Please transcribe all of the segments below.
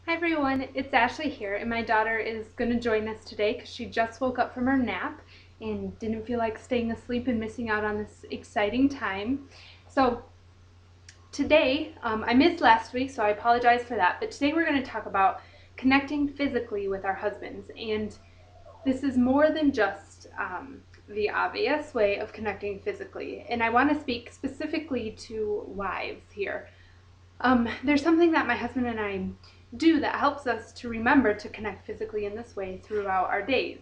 Hi everyone, it's Ashley here, and my daughter is going to join us today because she just woke up from her nap and didn't feel like staying asleep and missing out on this exciting time. So today, I missed last week, so I apologize for that, but today we're going to talk about connecting physically with our husbands. And this is more than just the obvious way of connecting physically. And I want to speak specifically to wives here. There's something that my husband and I do that helps us to remember to connect physically in this way throughout our days.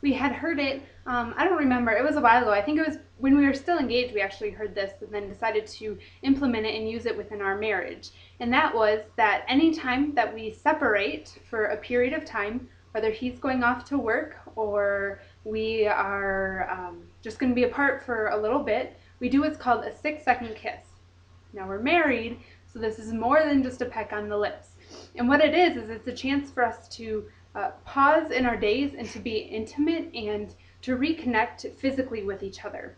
We had heard it, I don't remember, it was a while ago. I think it was when we were still engaged, we actually heard this and then decided to implement it and use it within our marriage. And that was that anytime that we separate for a period of time, whether he's going off to work or we are just going to be apart for a little bit, we do what's called a 6-second kiss. Now we're married, so this is more than just a peck on the lips. And what it is it's a chance for us to pause in our days and to be intimate and to reconnect physically with each other.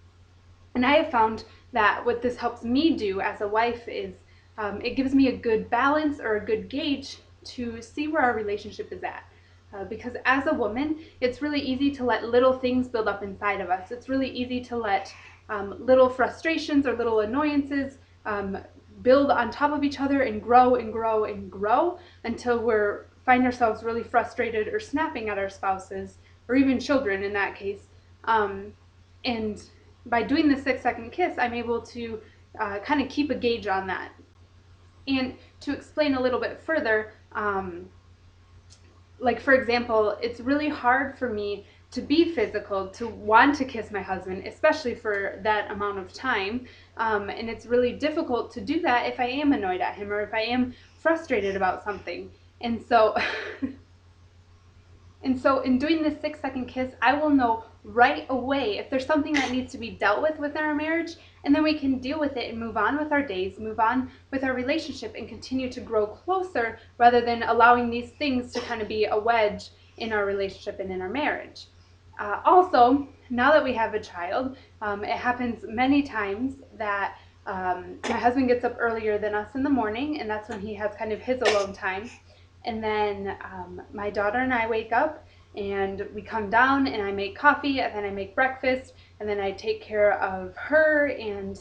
And I have found that what this helps me do as a wife is it gives me a good balance or a good gauge to see where our relationship is at. Because as a woman, it's really easy to let little things build up inside of us. It's really easy to let little frustrations or little annoyances build on top of each other and grow and grow and grow until we're find ourselves really frustrated or snapping at our spouses or even children in that case. And by doing the 6-second kiss, I'm able to kind of keep a gauge on that. And to explain a little bit further, like for example, it's really hard for me to be physical, to want to kiss my husband, especially for that amount of time. And it's really difficult to do that if I am annoyed at him or if I am frustrated about something. And so And so in doing this 6-second kiss, I will know right away if there's something that needs to be dealt with within our marriage, and then we can deal with it and move on with our days, move on with our relationship, and continue to grow closer rather than allowing these things to kind of be a wedge in our relationship and in our marriage. Also, now that we have a child, it happens many times that my husband gets up earlier than us in the morning, and that's when he has kind of his alone time. And then my daughter and I wake up and we come down and I make coffee and then I make breakfast and then I take care of her and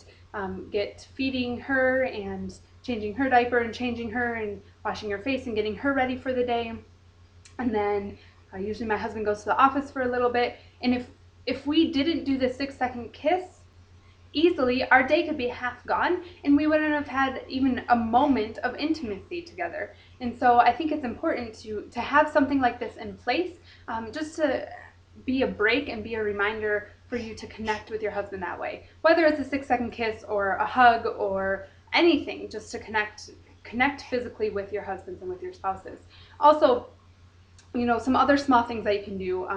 get feeding her and changing her diaper and changing her and washing her face and getting her ready for the day. And then usually my husband goes to the office for a little bit. And if we didn't do the 6-second kiss, easily our day could be half gone and we wouldn't have had even a moment of intimacy together. And so I think it's important to have something like this in place, just to be a break and be a reminder for you to connect with your husband that way, whether it's a 6-second kiss or a hug or anything, just to connect physically with your husbands and with your spouses. Also, some other small things that you can do,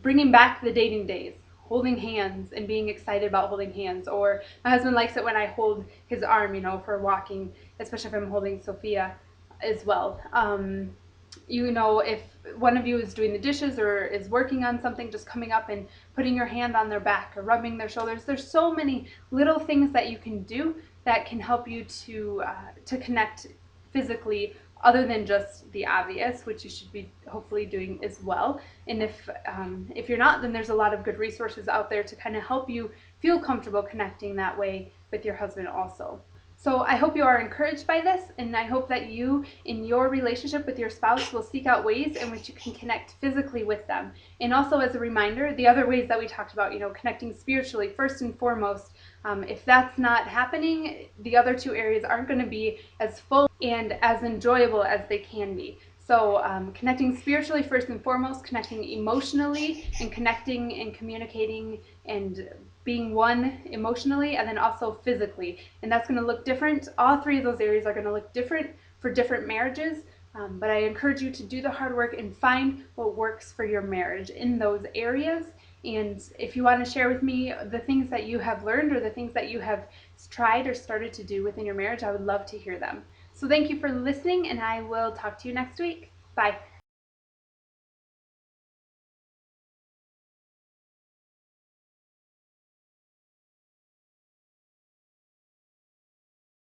bringing back the dating days, holding hands and being excited about holding hands. Or my husband likes it when I hold his arm, for walking, especially if I'm holding Sophia as well. If one of you is doing the dishes or is working on something, just coming up and putting your hand on their back or rubbing their shoulders. There's so many little things that you can do that can help you to connect physically, other than just the obvious, which you should be hopefully doing as well. And if you're not, then there's a lot of good resources out there to kind of help you feel comfortable connecting that way with your husband also. So I hope you are encouraged by this, and I hope that you, in your relationship with your spouse, will seek out ways in which you can connect physically with them. And also, as a reminder, the other ways that we talked about, connecting spiritually, first and foremost. If that's not happening, the other two areas aren't going to be as full and as enjoyable as they can be. So connecting spiritually first and foremost, connecting emotionally, and connecting and communicating and being one emotionally, and then also physically. And that's going to look different. All three of those areas are going to look different for different marriages. But I encourage you to do the hard work and find what works for your marriage in those areas. And if you want to share with me the things that you have learned or the things that you have tried or started to do within your marriage, I would love to hear them. So thank you for listening, and I will talk to you next week. Bye.